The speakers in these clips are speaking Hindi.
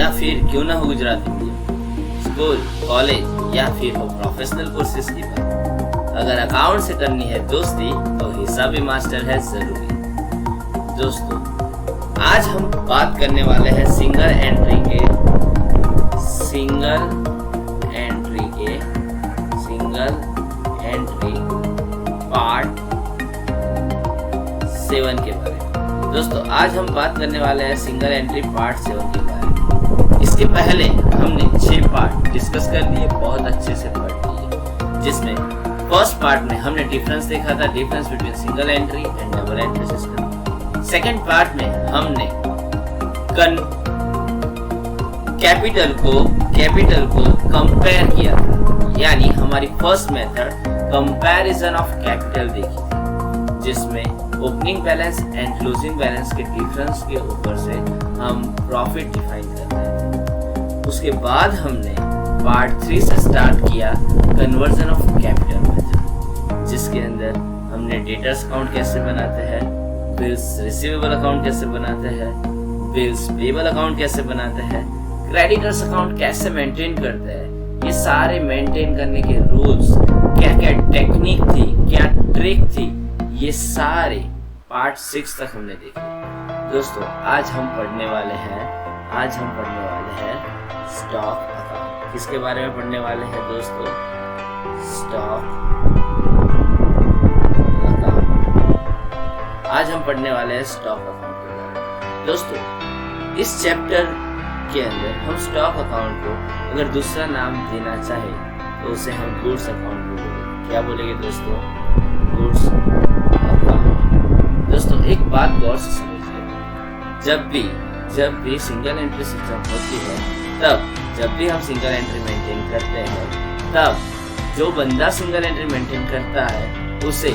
या फिर क्यों ना हो गुजराती मीडियम, स्कूल, कॉलेज या फिर हो प्रोफेशनल कोर्सेज की बात, अगर अकाउंट से करनी है दोस्ती तो हिसाबी मास्टर है जरूरी। दोस्तों आज हम बात करने वाले हैं सिंगल एंट्री पार्ट 7 के बारे में। दोस्तों आज हम बात करने वाले हैं सिंगल एंट्री पार्ट 7 के बारे में। इसके पहले हमने 6 पार्ट डिस्कस कर लिए, बहुत अच्छे से पढ़ लिए, जिसमें फर्स्ट पार्ट में हमने डिफरेंस देखा था, difference between single entry and double entry system. Second part में हमने कैपिटल को कंपेयर किया था, यानी हमारी first method comparison of capital देखी थी, जिसमें opening balance and closing balance के डिफरेंस के ऊपर से हम प्रॉफिट डिफाइन कर रहे थे। उसके बाद हमने पार्ट 3 से स्टार्ट किया कन्वर्जन ऑफ कैपिटल मेथड, जिसके अंदर हमने डेटर्स अकाउंट कैसे बनाते हैं, बिल्स रिसीवेबल अकाउंट कैसे बनाते हैं, बिल्स पेबल अकाउंट कैसे बनाते हैं, क्रेडिटर्स अकाउंट कैसे मेंटेन करते हैं, ये सारे मेंटेन करने के रूल्स, क्या क्या टेक्निक थी, क्या ट्रिक थी, ये सारे पार्ट 6 तक हमने देखे। दोस्तों आज हम पढ़ने वाले हैं स्टॉक अकाउंट। किसके बारे में पढ़ने वाले हैं दोस्तों? Stock account. आज हम पढ़ने वाले हैं स्टॉक अकाउंट के बारे में। दोस्तों इस चैप्टर के अंदर हम स्टॉक अकाउंट को अगर दूसरा नाम देना चाहे तो उसे हम गुड्स अकाउंट बोलेंगे। क्या बोलेंगे दोस्तों? Goods account. दोस्तों एक बात गौर से समझिए, जब भी सिंगल एंट्री सिस्टम होती है, तब जब भी हम सिंगल एंट्री मेंटेन करते हैं, तब जो बंदा सिंगल एंट्री मेंटेन करता है उसे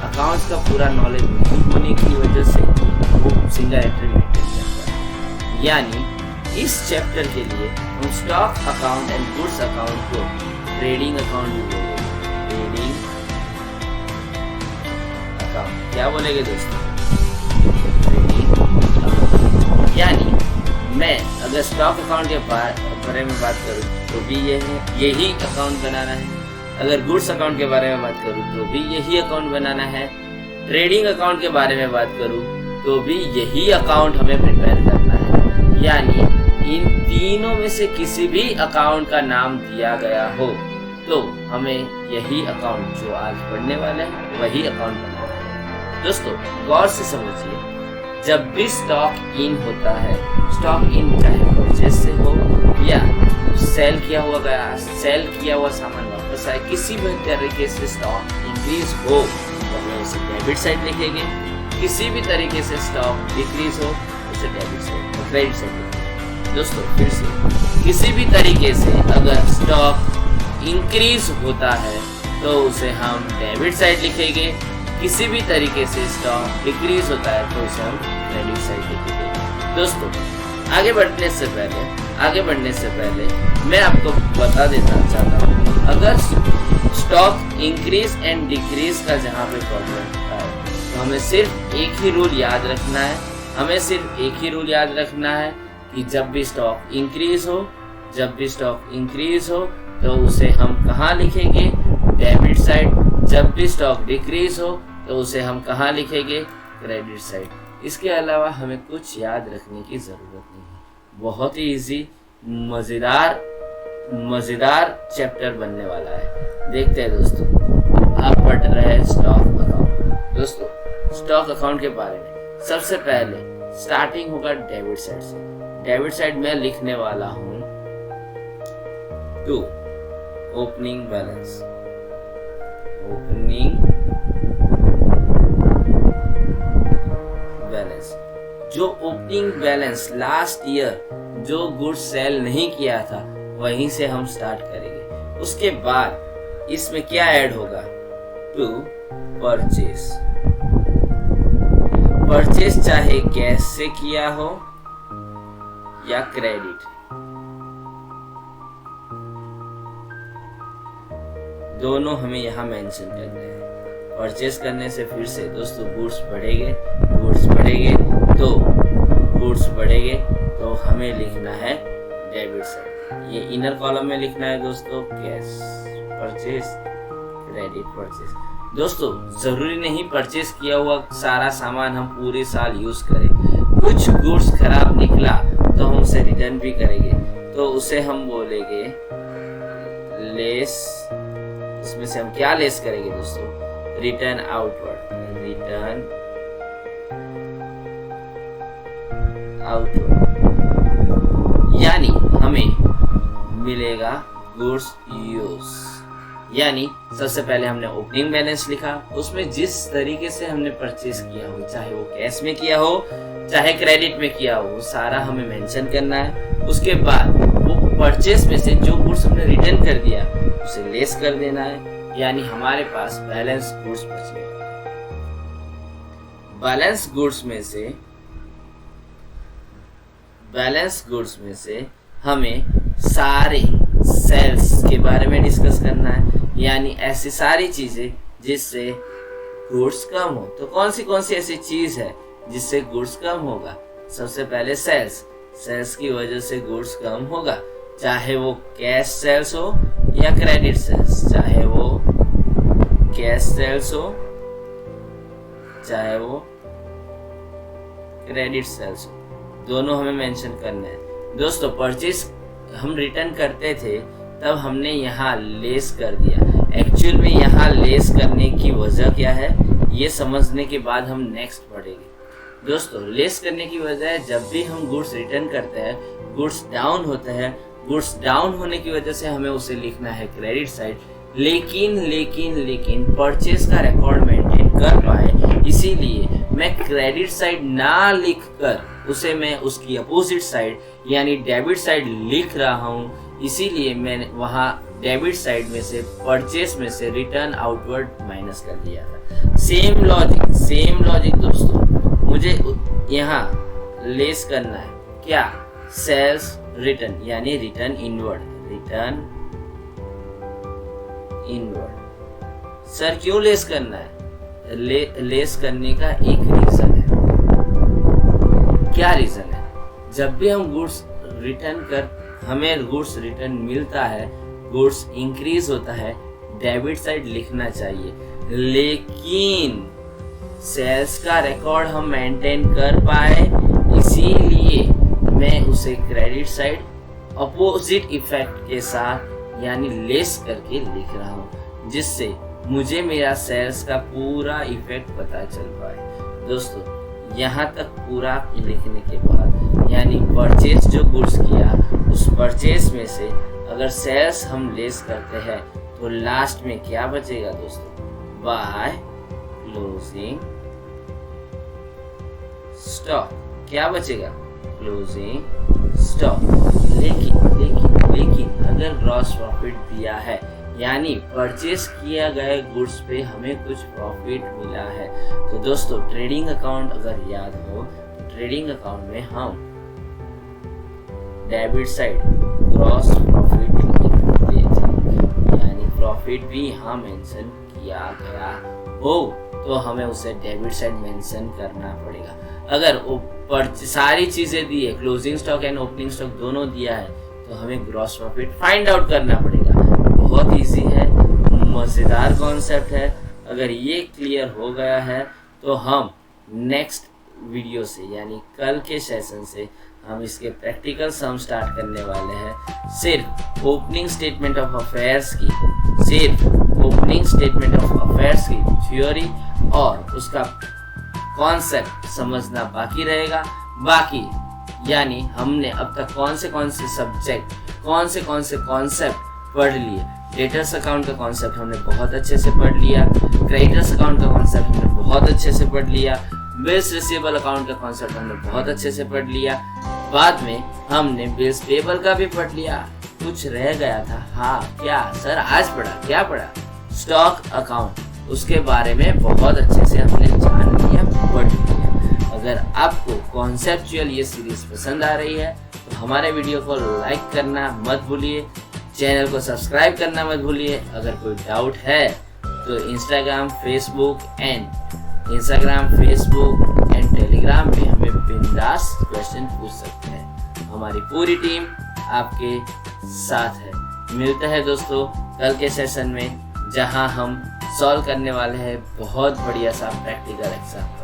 अकाउंट्स का पूरा नॉलेज नहीं होने की वजह से वो सिंगल एंट्री मेंटेन करता है। यानी इस चैप्टर के लिए हम stock account and goods account को ट्रेडिंग अकाउंट भी बोलेंगे। ट्रेडिंग अकाउंट क्या बोलेंगे दोस्तों? Trading account. यानी मैं अगर स्टॉक अकाउंट के बारे में बात करूं तो भी यही अकाउंट बनाना है, अगर गुड्स अकाउंट के बारे में बात करूं तो भी यही अकाउंट बनाना है, ट्रेडिंग अकाउंट के बारे में बात करूं तो भी यही अकाउंट हमें प्रिपेयर करना है। यानी इन तीनों में से किसी भी अकाउंट का नाम दिया गया हो तो हमें यही अकाउंट जो आज पढ़ने वाले हैं वही अकाउंट बनाना है। दोस्तों गौर से समझिए, जब भी स्टॉक इन होता है, स्टॉक इन चाहे परचेज से हो या सेल किया हुआ सामान वापस आए, किसी भी तरीके से स्टॉक इंक्रीज हो तो हमें उसे डेबिट साइड लिखेंगे, किसी भी तरीके से स्टॉक डिक्रीज हो उसे डेबिट साइड, क्रेडिट साइड। दोस्तों फिर से, किसी भी तरीके से अगर स्टॉक इंक्रीज होता है तो उसे हम डेबिट साइड लिखेंगे, किसी भी तरीके से स्टॉक डिक्रीज होता है तो उसे हम क्रेडिट साइड लिखेंगे। दोस्तों आगे बढ़ने से पहले मैं आपको बता देना चाहता हूँ, अगर स्टॉक इंक्रीज एंड डिक्रीज का जहाँ पे प्रॉब्लम होता है तो हमें सिर्फ एक ही रूल याद रखना है कि जब भी स्टॉक इंक्रीज हो तो उसे हम कहाँ लिखेंगे? Debit side. जब भी स्टॉक डिक्रीज हो तो उसे हम कहाँ लिखेंगे? Credit side. इसके अलावा हमें कुछ याद रखने की जरूरत नहीं है। बहुत ही इजी मजेदार चैप्टर बनने वाला है। देखते हैं दोस्तों, आप पढ़ रहे हैं स्टॉक अकाउंट। दोस्तों स्टॉक अकाउंट के बारे में सबसे पहले स्टार्टिंग होगा डेबिट साइड से। डेबिट साइड में लिखने वाला हूं 2 ओपनिंग बैलेंस। जो ओपनिंग बैलेंस लास्ट ईयर जो गुड्स सेल नहीं किया था वहीं से हम स्टार्ट करेंगे। उसके बाद इसमें क्या ऐड होगा? टू परचेस चाहे कैश से किया हो या क्रेडिट, दोनों हमें यहाँ मेंशन करने हैं। परचेस करने से फिर से दोस्तों गुड्स बढ़ेंगे तो हमें लिखना है डेबिट साइड। ये इनर कॉलम में लिखना है दोस्तों कैश परचेज क्रेडिट परचेज। दोस्तों जरूरी नहीं परचेज किया हुआ सारा सामान हम पूरे साल यूज करें, कुछ गुड्स खराब निकला तो हम उसे रिटर्न भी करेंगे, तो उसे हम बोलेंगे लेस। इसमें से हम क्या लेस करेंगे दोस्तों? रिटर्न आउटवर्ड, रिटर्न आउटवर्ड, यानी हमें मिलेगा गुड्स यूज। यानी सबसे पहले हमने ओपनिंग बैलेंस लिखा, उसमें जिस तरीके से हमने परचेज किया हो, चाहे वो कैश में किया हो चाहे क्रेडिट में किया हो, वो सारा हमें मेंशन करना है। उसके बाद वो परचेज में से जो गुड्स हमने रिटर्न कर दिया उसे लेस कर देना है, यानी हमारे पास बैलेंस गुड्स बचे। बैलेंस गुड्स में से हमें सारे सेल्स के बारे में डिस्कस करना है, यानी ऐसी सारी चीजें जिससे गुड्स कम हो। तो कौन सी ऐसी चीज है जिससे गुड्स कम होगा? सबसे पहले सेल्स की वजह से गुड्स कम होगा, चाहे वो कैश सेल्स हो या क्रेडिट सेल्स, चाहे वो कैश सेल्स हो चाहे वो क्रेडिट सेल्स हो, दोनों हमें मेंशन करना है। दोस्तों परचेज हम रिटर्न करते थे तब हमने यहाँ लेस कर दिया। एक्चुअल में यहाँ लेस करने की वजह क्या है ये समझने के बाद हम नेक्स्ट पढ़ेंगे। दोस्तों लेस करने की वजह है जब भी हम गुड्स रिटर्न करते हैं गुड्स डाउन होते हैं, गुड्स डाउन होने की वजह से हमें उसे लिखना है क्रेडिट साइड। लेकिन परचेज का रिकॉर्ड मेंटेन कर पाए इसीलिए मैं क्रेडिट साइड ना लिखकर उसे मैं उसकी अपोजिट साइड यानी डेबिट साइड लिख रहा हूँ। इसीलिए मैंने वहाँ डेबिट साइड में से परचेज में से रिटर्न आउटवर्ड माइनस कर दिया था। सेम लॉजिक दोस्तों, मुझे यहाँ लेस करना है क्या? सेल्स रिटर्न यानी रिटर्न इनवर्ड, सर क्यों लेस करना है? लेस करने का एक रीजन है। क्या रीजन है? जब भी हम गुड्स रिटर्न हमें गुड्स रिटर्न मिलता है, गुड्स इंक्रीज होता है, डेबिट साइड लिखना चाहिए, लेकिन सेल्स का रिकॉर्ड हम मेंटेन कर पाए इसीलिए मैं उसे क्रेडिट साइड अपोजिट इफेक्ट के साथ यानी लेस करके लिख रहा हूँ, जिससे मुझे मेरा सेल्स का पूरा इफेक्ट पता चल पाए। दोस्तों यहाँ तक पूरा लिखने के बाद यानी परचेज जो गुड्स किया उस परचेज में से अगर सेल्स हम लेस करते हैं तो लास्ट में क्या बचेगा दोस्तों? बाय क्लोजिंग स्टॉक क्या बचेगा? Closing stock. लेकिन अगर ग्रॉस प्रॉफिट दिया है यानी परचेज किया गए गुड्स पे हमें कुछ प्रॉफिट मिला है, तो दोस्तों ट्रेडिंग अकाउंट अगर याद हो तो ट्रेडिंग अकाउंट में हम डेबिट साइड ग्रॉस प्रॉफिट लिखते थे, यानी प्रॉफिट भी यहाँ मेंशन किया गया हो तो हमें उसे डेबिट साइड मेंशन करना पड़ेगा। अगर सारी चीजें दी है, closing stock and opening stock दोनों दिया है, तो हमें ग्रॉस प्रॉफिट फाइंड आउट करना पड़ेगा। बहुत इजी है, मजेदार कॉन्सेप्ट है। अगर ये क्लियर हो गया है तो हम नेक्स्ट वीडियो से यानी कल के सेशन से हम इसके प्रैक्टिकल सम स्टार्ट करने वाले हैं। सिर्फ ओपनिंग स्टेटमेंट ऑफ अफेयर्स की थ्योरी और उसका कॉन्सेप्ट समझना बाकी रहेगा। बाकी यानी हमने अब तक कौन से सब्जेक्ट कौन से कॉन्सेप्ट पढ़ लिए। डेटर्स अकाउंट का कॉन्सेप्ट हमने बहुत अच्छे से पढ़ लिया, क्रेडिटर्स अकाउंट का कॉन्सेप्ट हमने बहुत अच्छे से पढ़ लिया, बिल्स रिसीवेबल अकाउंट का कॉन्सेप्ट हमने बहुत अच्छे से पढ़ लिया। बाद में हमने बिल्स पेबल का भी पढ़ लिया। कुछ रह गया था, हाँ क्या सर आज पढ़ा? क्या पढ़ा? स्टॉक अकाउंट, उसके बारे में बहुत अच्छे से हमने जान लिया, पढ़ लिया। अगर आपको कॉन्सेप्चुअल ये सीरीज पसंद आ रही है तो हमारे वीडियो को लाइक करना मत भूलिए, चैनल को सब्सक्राइब करना मत भूलिए। अगर कोई डाउट है तो इंस्टाग्राम, फेसबुक एंड टेलीग्राम पे हमें बिंदास क्वेश्चन पूछ सकते हैं। हमारी पूरी टीम आपके साथ है। मिलते हैं दोस्तों कल के सेशन में, जहां हम सॉल्व करने वाले हैं बहुत बढ़िया सा प्रैक्टिकल एग्जाम।